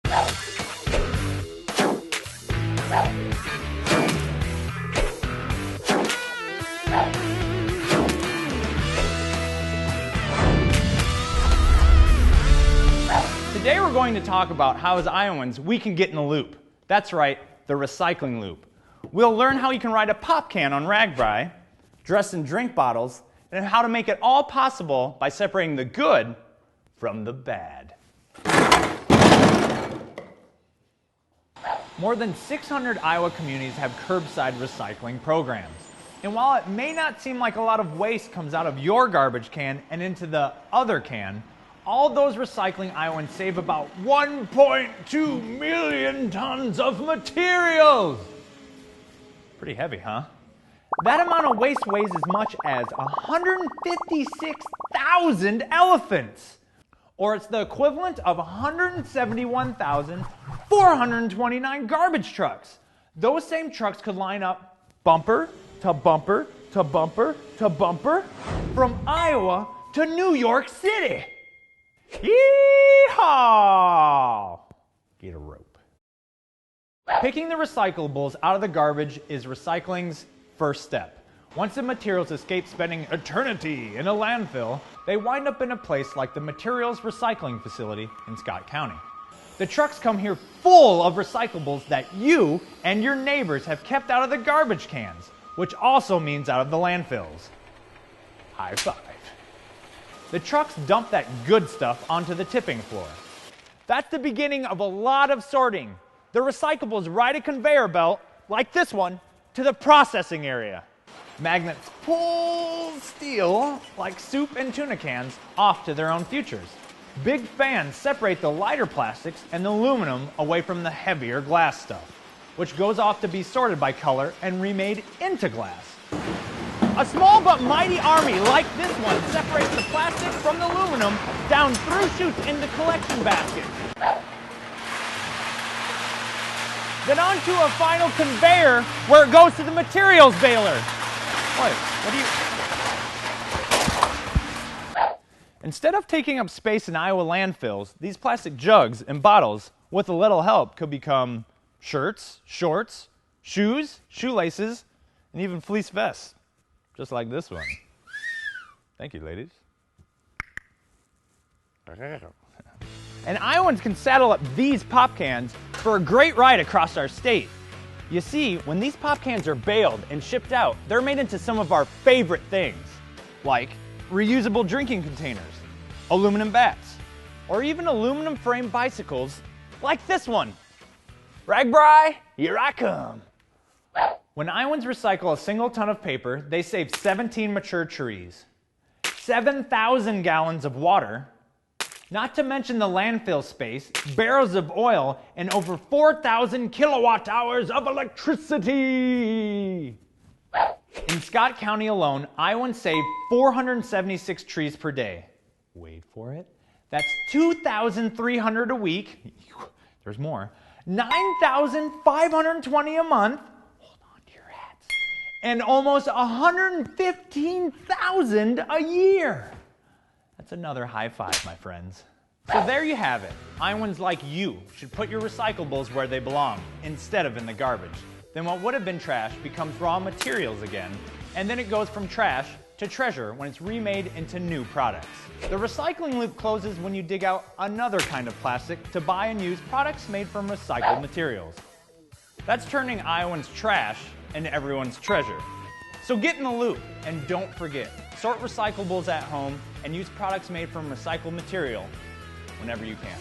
Today we're going to talk about how as Iowans we can get in the loop. That's right, the recycling loop. We'll learn how you can ride a pop can on RAGBRAI, dress in drink bottles, and how to make it all possible by separating the good from the bad. More than 600 Iowa communities have curbside recycling programs. And while it may not seem like a lot of waste comes out of your garbage can and into the other can, all those recycling Iowans save about 1.2 million tons of materials. Pretty heavy, huh? That amount of waste weighs as much as 156,000 elephants. Or it's the equivalent of 171,429 garbage trucks. Those same trucks could line up bumper to bumper to bumper to bumper from Iowa to New York City. Yee-haw! Get a rope. Picking the recyclables out of the garbage is recycling's first step. Once the materials escape spending eternity in a landfill, they wind up in a place like the Materials Recycling Facility in Scott County. The trucks come here full of recyclables that you and your neighbors have kept out of the garbage cans, which also means out of the landfills. High five. The trucks dump that good stuff onto the tipping floor. That's the beginning of a lot of sorting. The recyclables ride a conveyor belt, like this one, to the processing area. Magnets pull steel, like soup and tuna cans, off to their own futures. Big fans separate the lighter plastics and the aluminum away from the heavier glass stuff, which goes off to be sorted by color and remade into glass. A small but mighty army like this one separates the plastic from the aluminum down through chutes into collection baskets. Then onto a final conveyor where it goes to the materials baler. What do you... Instead of taking up space in Iowa landfills, these plastic jugs and bottles, with a little help, could become shirts, shorts, shoes, shoelaces, and even fleece vests. Just like this one. Thank you, ladies. And Iowans can saddle up these pop cans for a great ride across our state. You see, when these pop cans are baled and shipped out, they're made into some of our favorite things, like reusable drinking containers, aluminum bats, or even aluminum frame bicycles like this one. RAGBRAI, here I come. When Iowans recycle a single ton of paper, they save 17 mature trees, 7,000 gallons of water, not to mention the landfill space, barrels of oil, and over 4,000 kilowatt hours of electricity. In Scott County alone, Iowans save 476 trees per day. Wait for it. That's 2,300 a week. There's more. 9,520 a month. And almost 115,000 a year. That's another high five, my friends. So there you have it. Iowans like you should put your recyclables where they belong, instead of in the garbage. Then what would have been trash becomes raw materials again, and then it goes from trash to treasure when it's remade into new products. The recycling loop closes when you dig out another kind of plastic to buy and use products made from recycled materials. That's turning Iowans' trash into everyone's treasure. So get in the loop, and don't forget, sort recyclables at home and use products made from recycled material whenever you can.